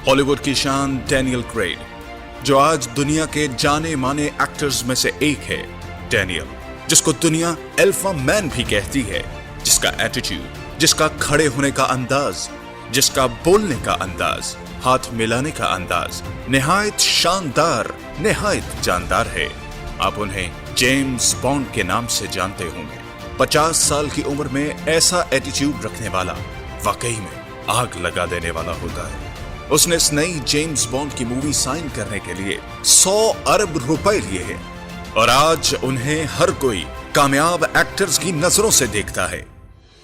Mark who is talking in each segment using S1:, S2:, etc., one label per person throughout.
S1: Hollywood की शान Daniel Craig, जो आज दुनिया के जाने माने एक्टर्स में से एक है। डैनियल, जिसको दुनिया अल्फा मैन भी कहती है, जिसका एटीट्यूड, जिसका खड़े होने का अंदाज, जिसका बोलने का अंदाज, हाथ मिलाने का अंदाज निहायत शानदार, निहायत जानदार है। आप उन्हें जेम्स बॉन्ड के नाम से जानते होंगे। 50 साल की उम्र में ऐसा एटीट्यूड रखने वाला वाकई में आग लगा देने वाला होता है। उसने इस नई जेम्स बॉन्ड की मूवी साइन करने के लिए 100 अरब रुपए लिए हैं और आज उन्हें हर कोई कामयाब एक्टर्स की नजरों से देखता है।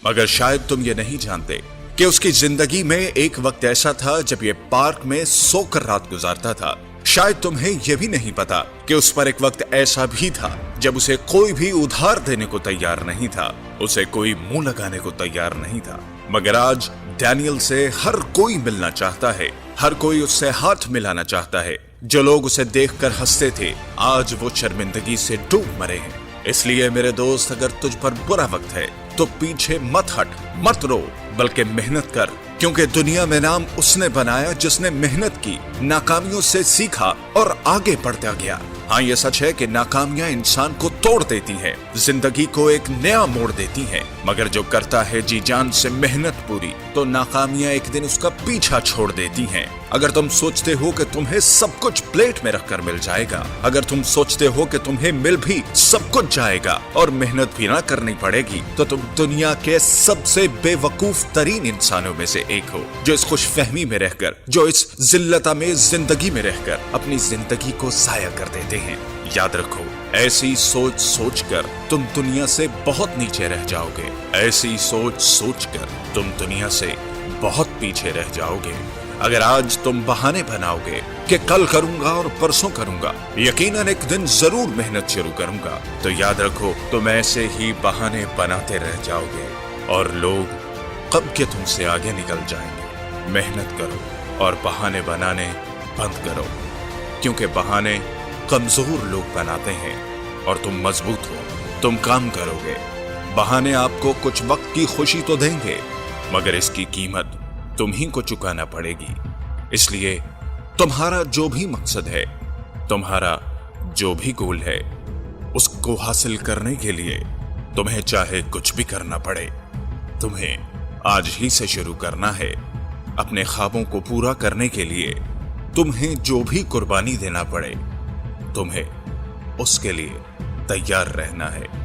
S1: मगर शायद तुम ये नहीं जानते कि उसकी जिंदगी में एक वक्त ऐसा था जब ये पार्क में सोकर रात गुजारता था। शायद तुम्हें यह भी नहीं पता कि उस पर एक वक्त ऐसा भी था जब उसे कोई भी उधार देने को तैयार नहीं था, उसे कोई मुंह लगाने को तैयार नहीं था। मगर आज डैनियल से हर कोई मिलना चाहता है, हर कोई उससे हाथ मिलाना चाहता है। जो लोग उसे देखकर हंसते थे, आज वो शर्मिंदगी से डूब मरे हैं। इसलिए मेरे दोस्त, अगर तुझ पर बुरा वक्त है तो पीछे मत हट, मत रो, बल्कि मेहनत कर, क्योंकि दुनिया में नाम उसने बनाया जिसने मेहनत की, नाकामियों से सीखा और आगे बढ़ता गया। हाँ, ये सच है कि नाकामियां इंसान को तोड़ देती हैं, जिंदगी को एक नया मोड़ देती हैं, मगर जो करता है जी जान से मेहनत पूरी, तो नाकामियां एक दिन उसका पीछा छोड़ देती हैं। अगर तुम सोचते हो कि तुम्हें सब कुछ प्लेट में रखकर मिल जाएगा, अगर तुम सोचते हो कि तुम्हें मिल भी सब कुछ जाएगा और मेहनत भी ना करनी पड़ेगी, तो तुम दुनिया के सबसे बेवकूफ तरीन इंसानों में से एक हो, जो इस खुशफहमी में रहकर, जो इस जिल्लता में जिंदगी में रहकर अपनी जिंदगी को जाया कर देते हैं। याद रखो, ऐसी सोच सोचकर तुम दुनिया से बहुत नीचे रह जाओगे। ऐसी सोच सोचकर तुम दुनिया से बहुत पीछे रह जाओगे। अगर आज तुम बहाने बनाओगे कि कल करूंगा और परसों करूंगा, यकीनन एक दिन जरूर मेहनत शुरू करूंगा, तो याद रखो तुम ऐसे ही बहाने बनाते रह जाओगे और लोग कब के तुमसे आगे निकल जाएंगे। मेहनत करो और बहाने बनाने बंद करो, क्योंकि बहाने कमजोर लोग बनाते हैं और तुम मजबूत हो, तुम काम करोगे। बहाने आपको कुछ वक्त की खुशी तो देंगे, मगर इसकी कीमत तुम ही को चुकाना पड़ेगी। इसलिए तुम्हारा जो भी मकसद है, तुम्हारा जो भी गोल है, उसको हासिल करने के लिए तुम्हें चाहे कुछ भी करना पड़े, तुम्हें आज ही से शुरू करना है। अपने ख्वाबों को पूरा करने के लिए तुम्हें जो भी कुर्बानी देना पड़े, तुम्हें उसके लिए तैयार रहना है।